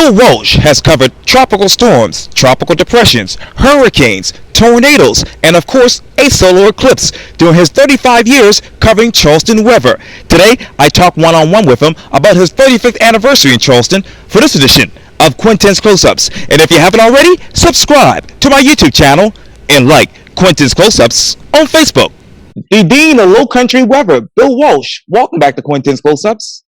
Bill Walsh has covered tropical storms, tropical depressions, hurricanes, tornadoes, and of course, a solar eclipse during his 35 years covering Charleston weather. Today, I talk one-on-one with him about his 35th anniversary in Charleston for this edition of Quintin's Close-Ups. And if you haven't already, subscribe to my YouTube channel and like Quintin's Close-Ups on Facebook. The Dean of Low Country Weather, Bill Walsh. Welcome back to Quintin's Close-Ups.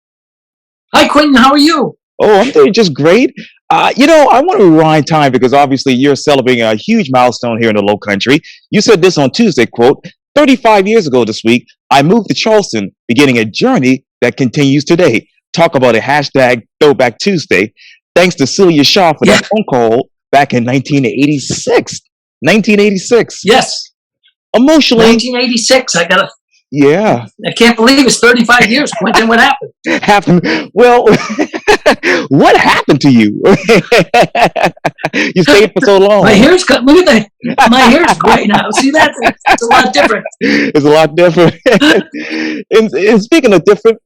Hi, Quintin. How are you? Oh, I'm doing just great. I want to rewind time because obviously you're celebrating a huge milestone here in the Low Country. You said this on Tuesday, quote, 35 years ago this week, I moved to Charleston, beginning a journey that continues today. Talk about a hashtag Throwback Tuesday. Thanks to Celia Shaw for that phone call back in 1986. 1986. Yes. Emotionally. 1986. Yeah. I can't believe it's 35 years. Quintin, what happened? Well, what happened to you? You stayed for so long. My hair's cut. Look at that. My hair's gray now. See, it's a lot different. It's a lot different. and speaking of different,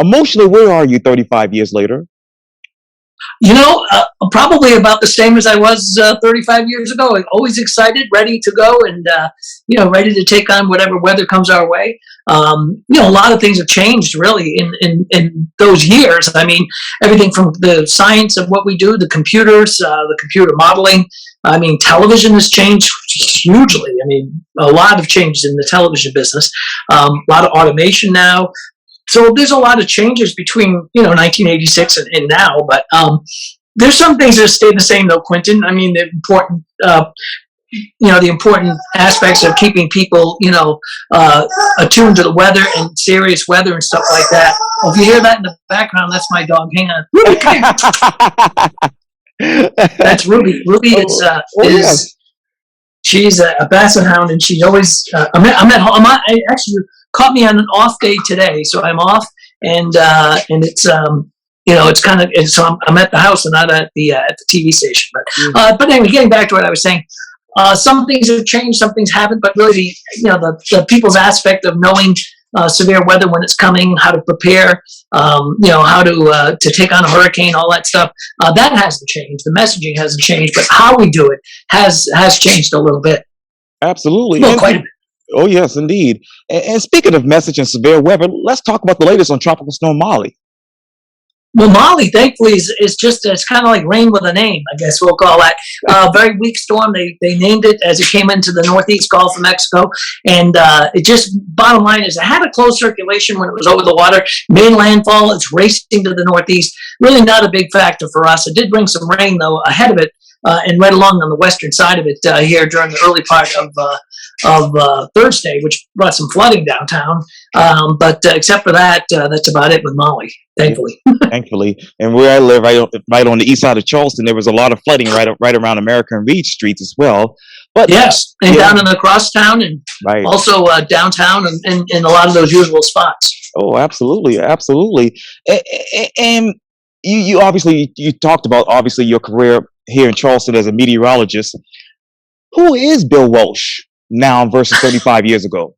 emotionally, where are you 35 years later? Probably about the same as I was 35 years ago. Always excited, ready to go, and ready to take on whatever weather comes our way. A lot of things have changed really in those years. I mean, everything from the science of what we do, the computers, the computer modeling. I mean, television has changed hugely. I mean, a lot of changes in the television business. A lot of automation now. So there's a lot of changes between 1986 and now, but there's some things that stay the same though, Quintin. I mean, the important aspects of keeping people attuned to the weather and serious weather and stuff like that. Oh, if you hear that in the background, that's my dog. Hang on, Ruby, come here. That's Ruby. Ruby is she's a basset hound, and she's always. I'm at home. Actually caught me on an off day today, so I'm off, and it's it's kind of so I'm at the house and not at the TV station. But anyway, getting back to what I was saying, some things have changed, some things haven't. But really, the people's aspect of knowing severe weather when it's coming, how to prepare, how to take on a hurricane, all that stuff, that hasn't changed. The messaging hasn't changed, but how we do it has changed a little bit. Absolutely, well, quite a bit. Oh, yes, indeed. And speaking of message and severe weather, let's talk about the latest on Tropical Storm Molly. Well, Molly, thankfully, it's kind of like rain with a name, I guess we'll call that. Very weak storm. They named it as it came into the northeast Gulf of Mexico. And it just, bottom line is, it had a close circulation when it was over the water. Made landfall. It's racing to the northeast. Really not a big factor for us. It did bring some rain, though, ahead of it. And right along on the western side of it here during the early part of Thursday, which brought some flooding downtown. But except for that, that's about it with Molly, thankfully. Thankfully. And where I live, right on the east side of Charleston, there was a lot of flooding right around American Reed streets as well. But yes, and down in the crosstown and also downtown and in a lot of those usual spots. Oh, absolutely, absolutely. And you obviously you talked about obviously your career here in Charleston as a meteorologist. Who is Bill Walsh now versus 35 years ago?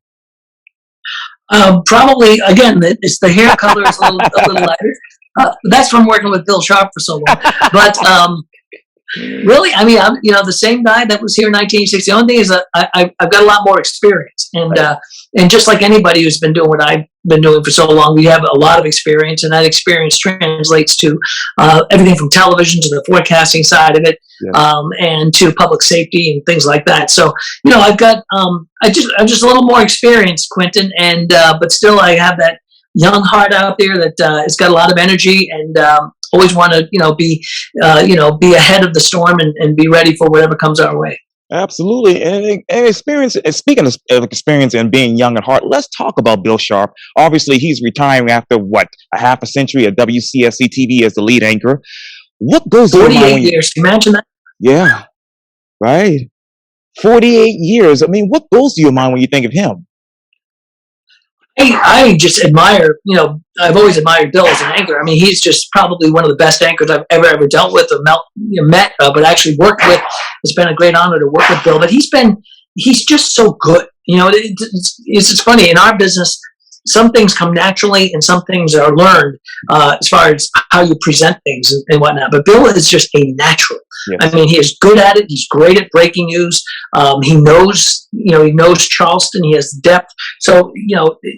Probably, again, it's the hair color is a little lighter. That's from working with Bill Sharp for so long. But really, I mean, I'm the same guy that was here in 1960. The only thing is that I've got a lot more experience, and just like anybody who's been doing what I've been doing for so long, we have a lot of experience, and that experience translates to everything from television to the forecasting side of it, and to public safety and things like that. So I've got I'm just a little more experienced, Quintin, and but still I have that young heart out there that has got a lot of energy and always want to be ahead of the storm and be ready for whatever comes our way. Absolutely. And experience, and speaking of experience and being young at heart, let's talk about Bill Sharp. Obviously, he's retiring after a half a century at WCSC TV as the lead anchor. What goes through 48 years. Can you imagine that? Yeah. Right. 48 years. I mean, what goes through your mind when you think of him? I just admire, I've always admired Bill as an anchor. I mean, he's just probably one of the best anchors I've ever dealt with or met, but actually worked with. It's been a great honor to work with Bill, but he's just so good. It's funny in our business. some things come naturally and some things are learned as far as how you present things and whatnot. But Bill is just a natural. Yes. I mean, he is good at it. He's great at breaking news. He knows, he knows Charleston. He has depth. So,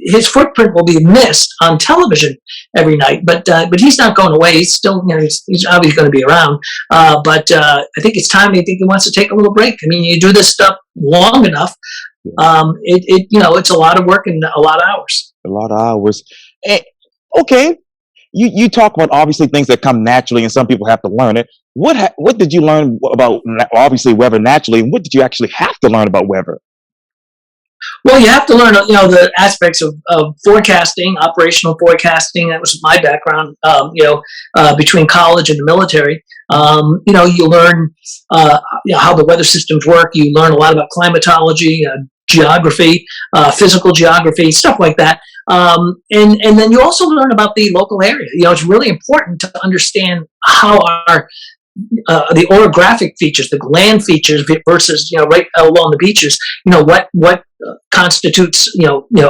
his footprint will be missed on television every night. But he's not going away. He's still, he's obviously going to be around. But I think it's time. I think he wants to take a little break. I mean, you do this stuff long enough. It's a lot of work and a lot of hours. A lot of hours. Okay. You talk about obviously things that come naturally, and some people have to learn it. What did you learn about obviously weather naturally, and what did you actually have to learn about weather? Well, you have to learn, the aspects of forecasting, operational forecasting. That was my background, between college and the military. You learn, how the weather systems work. You learn a lot about climatology, geography, physical geography, stuff like that. And then you also learn about the local area. It's really important to understand how the orographic features, the land features versus, right along the beaches, what constitutes,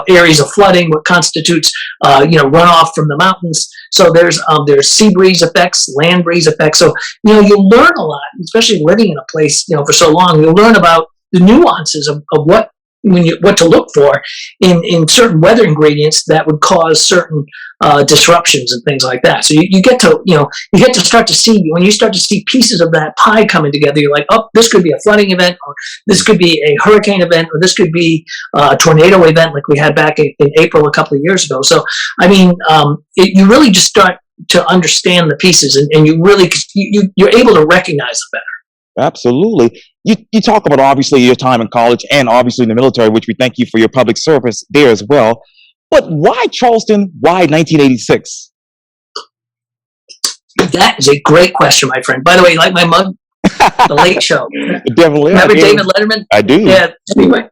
areas of flooding, what constitutes, runoff from the mountains. So there's sea breeze effects, land breeze effects. So, you learn a lot, especially living in a place, for so long. You learn about the nuances of what to look for in certain weather ingredients that would cause certain disruptions and things like that. So you get to start to see, when you start to see pieces of that pie coming together, you're like, oh, this could be a flooding event, or this could be a hurricane event, or this could be a tornado event like we had back in April a couple of years ago. So, I mean, you really just start to understand the pieces, and you really, you're able to recognize it better. Absolutely. You talk about obviously your time in college and obviously in the military, which we thank you for your public service there as well. But why Charleston? Why 1986? That is a great question, my friend. By the way, you like my mug? The Late Show. Definitely. Remember David Letterman? I do. Yeah. Anyway,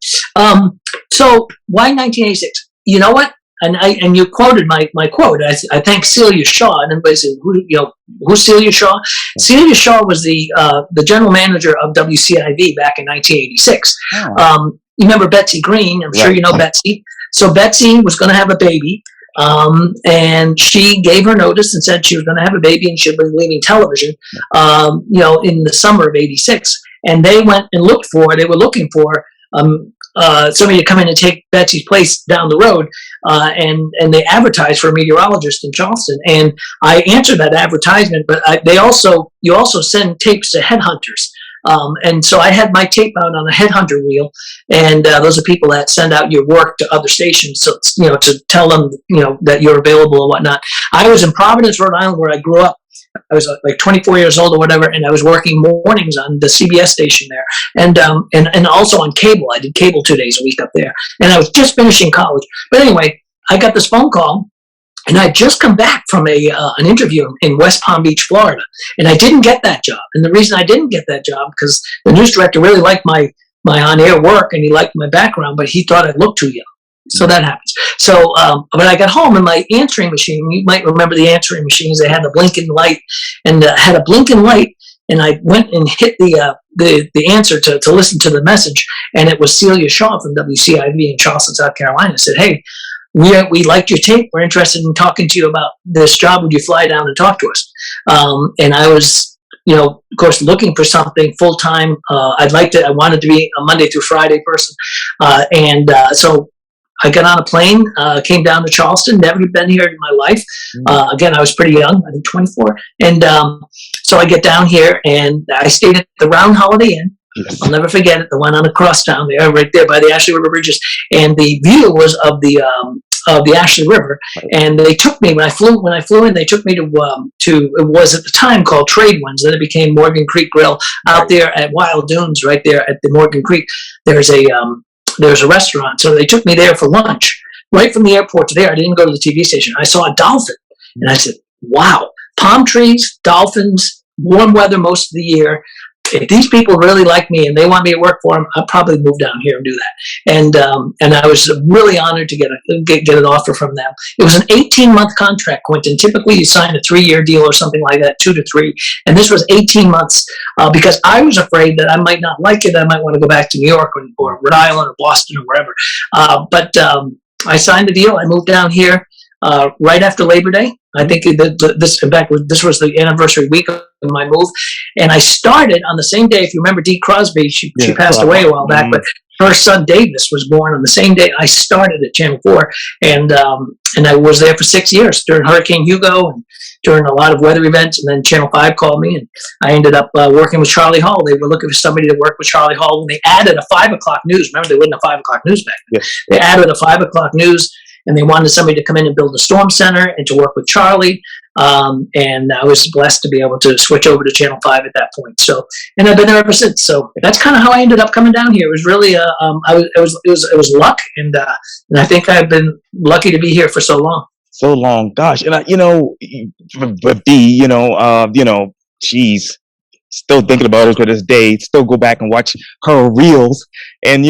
so why 1986? You know what? And you quoted my quote. I thank Celia Shaw, and everybody said, who's Celia Shaw? Celia Shaw was the general manager of WCIV back in 1986. Oh. You remember Betsy Green? I'm sure you know Betsy. So Betsy was going to have a baby, and she gave her notice and said she was going to have a baby and she'd be leaving television, in the summer of '86. And they went and they were looking for somebody to come in and take Betsy's place down the road, and they advertised for a meteorologist in Charleston. And I answered that advertisement, but you also send tapes to headhunters. And so I had my tape out on a headhunter reel, and those are people that send out your work to other stations, so to tell them that you're available and whatnot. I was in Providence, Rhode Island, where I grew up. I was like 24 years old or whatever, and I was working mornings on the CBS station there, and also on cable. I did cable 2 days a week up there, and I was just finishing college. But anyway, I got this phone call, and I'd just come back from an interview in West Palm Beach, Florida, and I didn't get that job. And the reason I didn't get that job, because the news director really liked my on-air work, and he liked my background, but he thought I looked too young. So that happens. So when I got home, and my answering machine, you might remember the answering machines, they had the blinking light, and had a blinking light, and I went and hit the answer to listen to the message, and it was Celia Shaw from WCIV in Charleston, South Carolina. Said, hey, we liked your tape. We're interested in talking to you about this job. Would you fly down and talk to us? And I was, of course, looking for something full time. I wanted to be a Monday through Friday person. So I got on a plane, came down to Charleston, never been here in my life. Again, I was pretty young, I think 24. And so I get down here, and I stayed at the Round Holiday Inn. Yes. I'll never forget it, the one on the crosstown there, right there by the Ashley River bridges. And the view was of the Ashley River. And they took me, when I flew in, they took me to it was at the time called Trade Winds. Then it became Morgan Creek Grill out there at Wild Dunes, right there at the Morgan Creek. There's a restaurant. So they took me there for lunch. Right from the airport to there, I didn't go to the TV station. I saw a dolphin. And I said, wow, palm trees, dolphins, warm weather most of the year. If these people really like me and they want me to work for them, I'll probably move down here and do that. And I was really honored to get an offer from them. It was an 18-month contract, Quintin. Typically, you sign a 3-year deal or something like that, 2 to 3. And this was 18 months because I was afraid that I might not like it. I might want to go back to New York or Rhode Island or Boston or wherever. But I signed the deal. I moved down here right after Labor Day. I think this, in fact, this was the anniversary week of my move, and I started on the same day. If you remember Dee Crosby, she passed away a while back, but her son Davis was born on the same day I started at Channel 4, and I was there for 6 years during Hurricane Hugo and during a lot of weather events. And then Channel 5 called me, and I ended up working with Charlie Hall. They were looking for somebody to work with Charlie Hall when they added a 5 o'clock news. Remember, they wasn't a 5 o'clock news back then. Yes. They added a 5 o'clock news, and they wanted somebody to come in and build a storm center and to work with Charlie. And I was blessed to be able to switch over to Channel 5 at that point. So, and I've been there ever since. So that's kind of how I ended up coming down here. It was really, it was luck, and I think I've been lucky to be here for so long. So long, gosh, and but Dee, geez, still thinking about her to this day. Still go back and watch her reels, and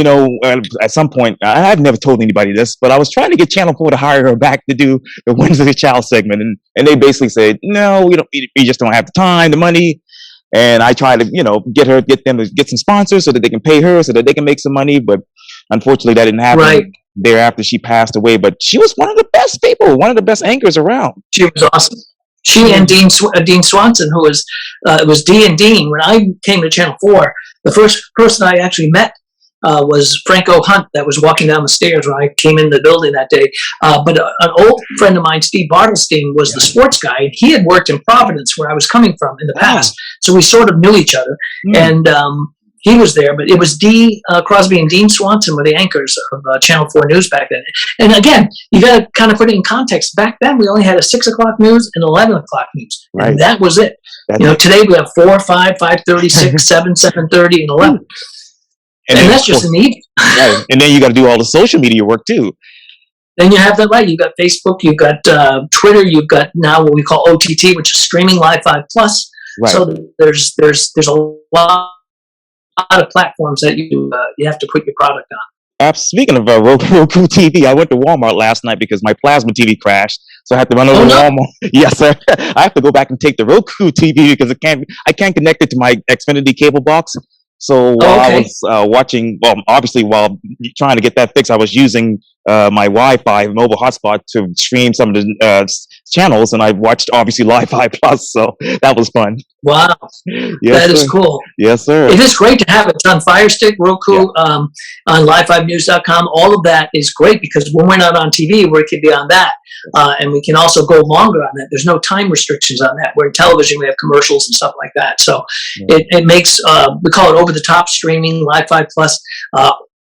at some point, I've never told anybody this, but I was trying to get Channel 4 to hire her back to do the Wednesday Child segment, and they basically said, no, we just don't have the time, the money. And I tried to, get them to get some sponsors so that they can pay her, so that they can make some money, but unfortunately, that didn't happen. Right. Thereafter, she passed away, but she was one of the best people, one of the best anchors around. She was awesome. She and Dean Swanson, who was it was Dee and Dean. When I came to Channel 4, the first person I actually met was Franco Hunt, that was walking down the stairs when I came in the building that day. But an old friend of mine, Steve Bartelstein, was the sports guy, and he had worked in Providence, where I was coming from in the past. So we sort of knew each other, and he was there. But it was Dee Crosby and Dean Swanson were the anchors of Channel 4 News back then. And again, you got to kind of put it in context. Back then, we only had a 6 o'clock news and 11 o'clock news, and that was it. Today we have 4, 5, 5:30, 6, 7, 7:30, and 11. And that's just an evening. Right. And then you got to do all the social media work too. Then you have that, right? You've got Facebook, you've got Twitter, you've got now what we call OTT, which is streaming Live 5 Plus. Right. So there's a lot of platforms that you have to put your product on. Speaking of Roku TV, I went to Walmart last night because my plasma TV crashed, so I had to run over to Walmart. Yes, sir. I have to go back and take the Roku TV because I can't connect it to my Xfinity cable box. So while I was watching, obviously while trying to get that fixed, I was using my Wi-Fi mobile hotspot to stream some of the channels, and I watched obviously Live 5 Plus, so that was fun. Wow, yes, that is sir. Cool. Yes, sir. It is great to have it. It's on Fire Stick, Roku, on live5news.com. All of that is great because when we're not on TV, we can be on that. And we can also go longer on that. There's no time restrictions on that. Where in television, we have commercials and stuff like that. So it makes, we call it over-the-top streaming, Live 5 Plus.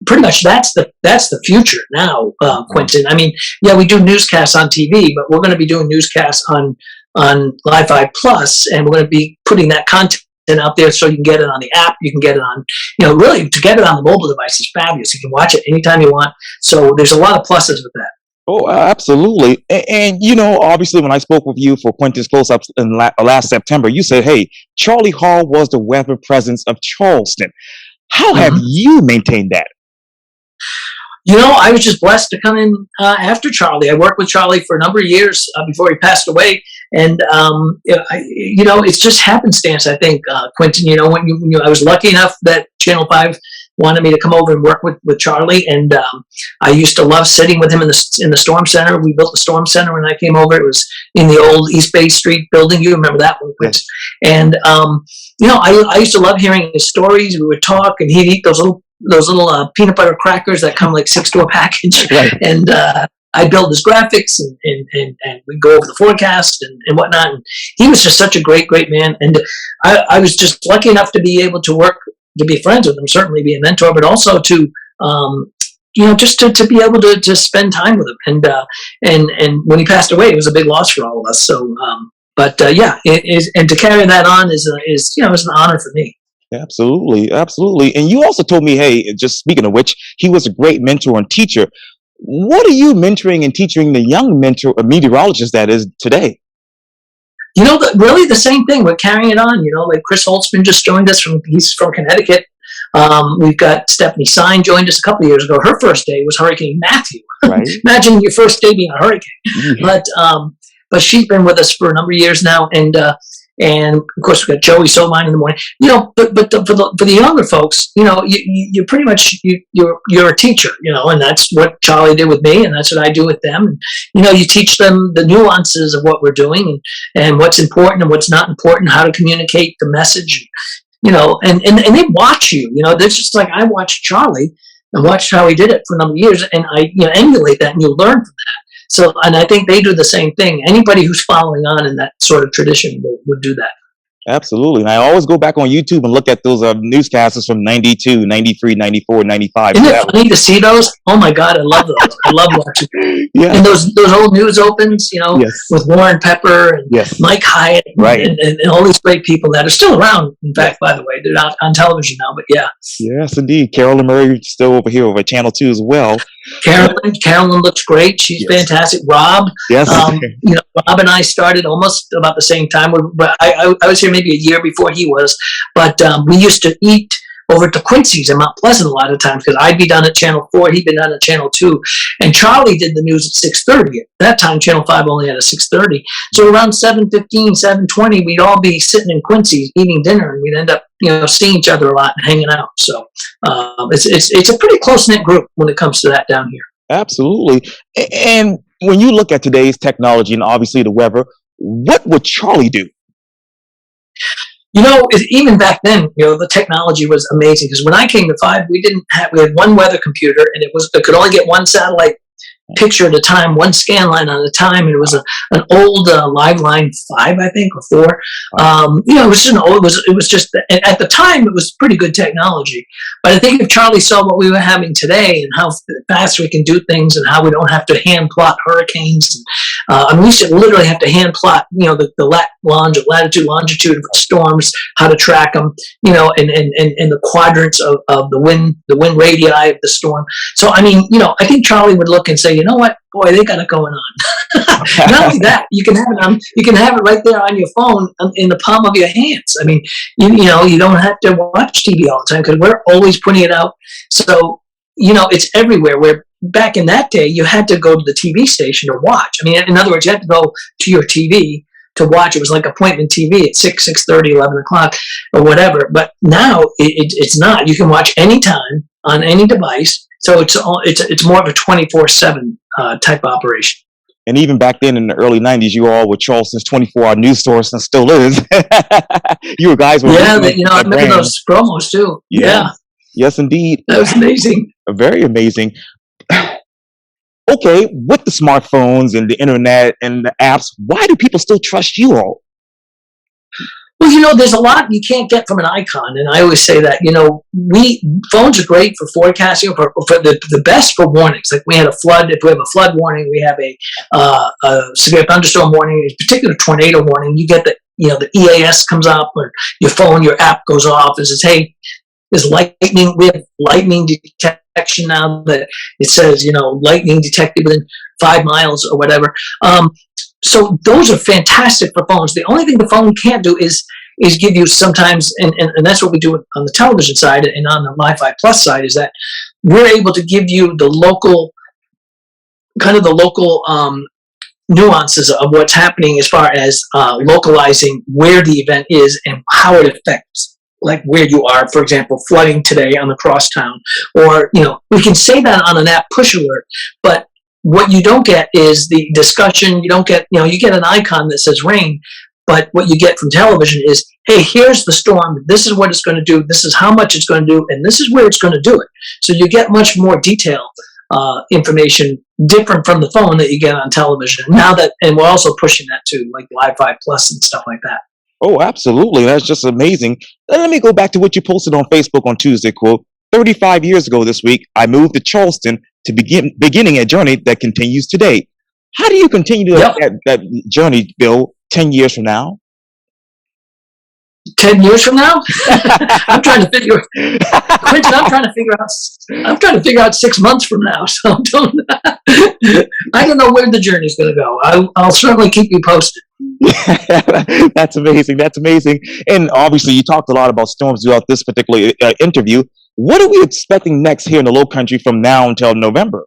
Pretty much that's the future now, Quintin. I mean, yeah, we do newscasts on TV, but we're going to be doing newscasts on Live 5 Plus, and we're going to be putting that content out there so you can get it on the app. You can get it on, really to get it on the mobile device is fabulous. You can watch it anytime you want. So there's a lot of pluses with that. Oh, absolutely. And obviously, when I spoke with you for Quintin's Close-Ups in last September, you said, hey, Charlie Hall was the weather presence of Charleston. How have you maintained that? I was just blessed to come in after Charlie. I worked with Charlie for a number of years before he passed away. And, it's just happenstance, I think, Quintin. When I was lucky enough that Channel 5 wanted me to come over and work with Charlie, and I used to love sitting with him in the Storm Center. We built the Storm Center when I came over. It was in the old East Bay Street building. You remember that one, Quintin? And I used to love hearing his stories. We would talk, and he'd eat those little peanut butter crackers that come like 6 to a package. Right. And I build his graphics, and we go over the forecast and whatnot. And he was just such a great man. And I was just lucky enough to be able to to be friends with him, certainly be a mentor, but also to, just to be able to spend time with him. And when he passed away, it was a big loss for all of us. So, it is, and to carry that on is an honor for me. Absolutely. And you also told me, hey, just speaking of which, he was a great mentor and teacher. What are you mentoring and teaching the young meteorologist that is today? Really the same thing. We're carrying it on. Like Chris Holtzman just joined us he's from Connecticut. We've got Stephanie Sine joined us a couple of years ago. Her first day was Hurricane Matthew. Right. Imagine your first day being a hurricane. Mm-hmm. But she's been with us for a number of years now, and and of course we got Joey Solmine in the morning. But for the younger folks, you pretty much you're a teacher, and that's what Charlie did with me, and that's what I do with them. And, you teach them the nuances of what we're doing and what's important and what's not important, how to communicate the message, and they watch you. That's just like I watched Charlie and watched how he did it for a number of years, and I emulate that, and you learn from that. So, and I think they do the same thing. Anybody who's following on in that sort of tradition would do that. Absolutely. And I always go back on YouTube and look at those newscasters from 92, 93, 94, 95. Isn't it funny to see those? Oh my God, I love those. I love watching. Yeah. And those old news opens, Yes. with Warren Pepper and Yes. Mike Hyatt, Right. and all these great people that are still around. In fact, by the way, they're not on television now, but yeah. Yes, indeed. Carolyn Murray still over here over Channel 2 as well. Carolyn looks great. She's fantastic. Rob, Yes. Rob and I started almost about the same time. But I was here maybe a year before he was. But we used to eat over at the Quincy's in Mount Pleasant a lot of times because I'd be down at Channel 4, he'd been down at Channel 2, and Charlie did the news at 6:30. At that time, Channel 5 only had a 6:30. So around 7:15, 7:20, we'd all be sitting in Quincy's eating dinner, and we'd end up, seeing each other a lot and hanging out. So it's a pretty close-knit group when it comes to that down here. Absolutely. And when you look at today's technology and obviously the weather, what would Charlie do? Even back then, the technology was amazing because when I came to 5, we had one weather computer, and it could only get one satellite picture at a time, one scan line at a time, and it was an old live line 5, I think, or 4. It was just it was just at the time it was pretty good technology. But I think if Charlie saw what we were having today and how fast we can do things and how we don't have to hand plot hurricanes, we used to literally have to hand plot, the latitude, longitude of storms, how to track them, and the quadrants of the wind radii of the storm. So I think Charlie would look and say, you know what, boy, they got it going on. Not only that, you can have it right there on your phone in the palm of your hands. You don't have to watch TV all the time because we're always putting it out. So, it's everywhere. Where back in that day, you had to go to the TV station to watch. In other words, you had to go to your TV to watch. It was like appointment TV at 6, 6:30, 11 o'clock or whatever. But now it's not. You can watch anytime on any device. So it's more of a 24/7 type operation. And even back then in the early 90s, you all were Charleston's 24-hour news source and still is. You guys were. Yeah, I remember those promos too. Yeah. Yes, indeed. That was amazing. Very amazing. Okay, with the smartphones and the internet and the apps, why do people still trust you all? Well, there's a lot you can't get from an icon, and I always say that. Phones are great for forecasting, for the best for warnings. Like we had a flood. If we have a flood warning, we have a severe thunderstorm warning, a particular tornado warning. You get the EAS comes up, or your phone, your app goes off and says, "Hey, there's lightning." We have lightning detection now that it says, lightning detected within 5 miles or whatever. So those are fantastic for phones. The only thing the phone can't do is give you sometimes, and that's what we do on the television side and on the MiFi Plus side, is that we're able to give you the local nuances of what's happening as far as localizing where the event is and how it affects, like where you are. For example, flooding today on the crosstown, or we can say that on an app push alert, but what you don't get is the discussion. You don't get, you get an icon that says rain, but what you get from television is, hey, here's the storm. This is what it's going to do. This is how much it's going to do, and this is where it's going to do it. So you get much more detail information, different from the phone that you get on television. And we're also pushing that to like Wi-Fi Plus and stuff like that. Oh, absolutely. That's just amazing. And let me go back to what you posted on Facebook on Tuesday, quote, 35 years ago this week, I moved to Charleston to beginning a journey that continues today. How do you continue that journey, Bill, 10 years from now? 10 years from now? I'm trying to figure Quintin, I'm trying to figure out 6 months from now. So I don't know where the journey's going to go. I'll certainly keep you posted. That's amazing. That's amazing. And obviously you talked a lot about storms throughout this particular interview. What are we expecting next here in the Low Country from now until November?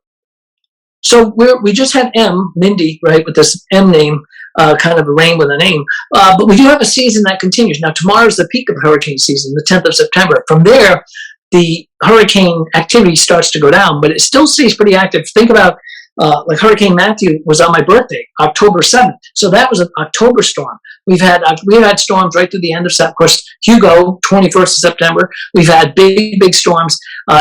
So we just had Mindy, right, with this M name, kind of a rain with a name. But we do have a season that continues. Now, tomorrow's the peak of hurricane season, the 10th of September. From there, the hurricane activity starts to go down, but it still stays pretty active. Think about like Hurricane Matthew was on my birthday, October 7th. So that was an October storm. We've had storms right through the end of September. Of course, Hugo, 21st of September. We've had big storms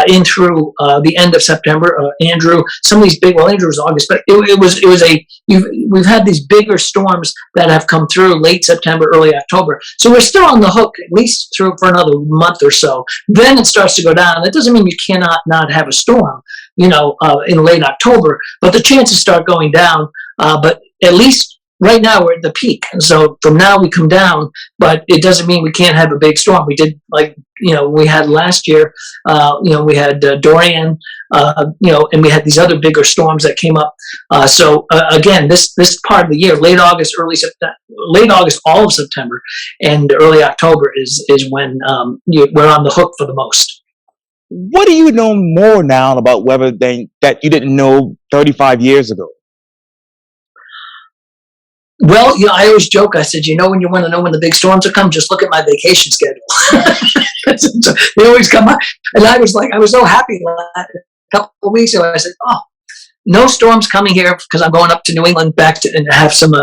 in through the end of September. Andrew, some of these Andrew was August, but we've had these bigger storms that have come through late September, early October. So we're still on the hook at least through for another month or so. Then it starts to go down. That doesn't mean you cannot not have a storm, in late October, but the chances start going down. But at least right now we're at the peak. And so from now we come down, but it doesn't mean we can't have a big storm. We did we had last year, we had Dorian, and we had these other bigger storms that came up. So again, this part of the year, late August, all of September, and early October is when we're on the hook for the most. What do you know more now about weather that you didn't know 35 years ago? Well, I always joke. I said, when you want to know when the big storms are coming, just look at my vacation schedule. They always come up. And I was so happy a couple of weeks ago. I said, no storms coming here because I'm going up to New England and have some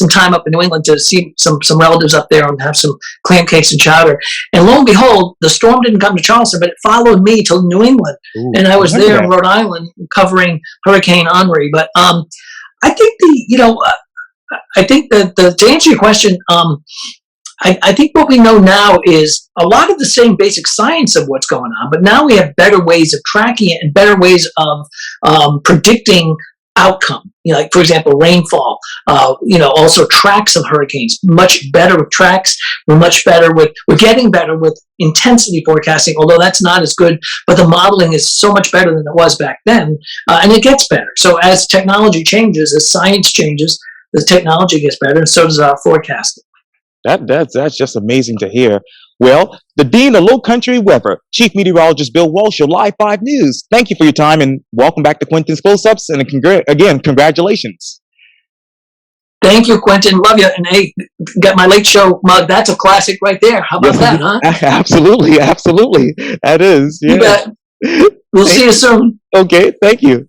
time up in New England to see some relatives up there and have some clam cakes and chowder. And lo and behold, the storm didn't come to Charleston, but it followed me to New England. Ooh, and I was there in Rhode Island covering Hurricane Henri. But I think to answer your question, I think what we know now is a lot of the same basic science of what's going on, but now we have better ways of tracking it and better ways of predicting outcome. Like, for example, rainfall, also tracks of hurricanes, much better with tracks. We're getting better with intensity forecasting, although that's not as good, but the modeling is so much better than it was back then, and it gets better. So as technology changes, as science changes, the technology gets better, and so does our forecasting. That's just amazing to hear. Well, the Dean of Low Country Weather, Chief Meteorologist Bill Walsh, your Live 5 News. Thank you for your time, and welcome back to Quintin's Close-Ups, and again, congratulations. Thank you, Quintin. Love you. And hey, got my late show mug. That's a classic right there. How about that, huh? Absolutely. That is. Yeah. You bet. We'll see you soon. Okay, thank you.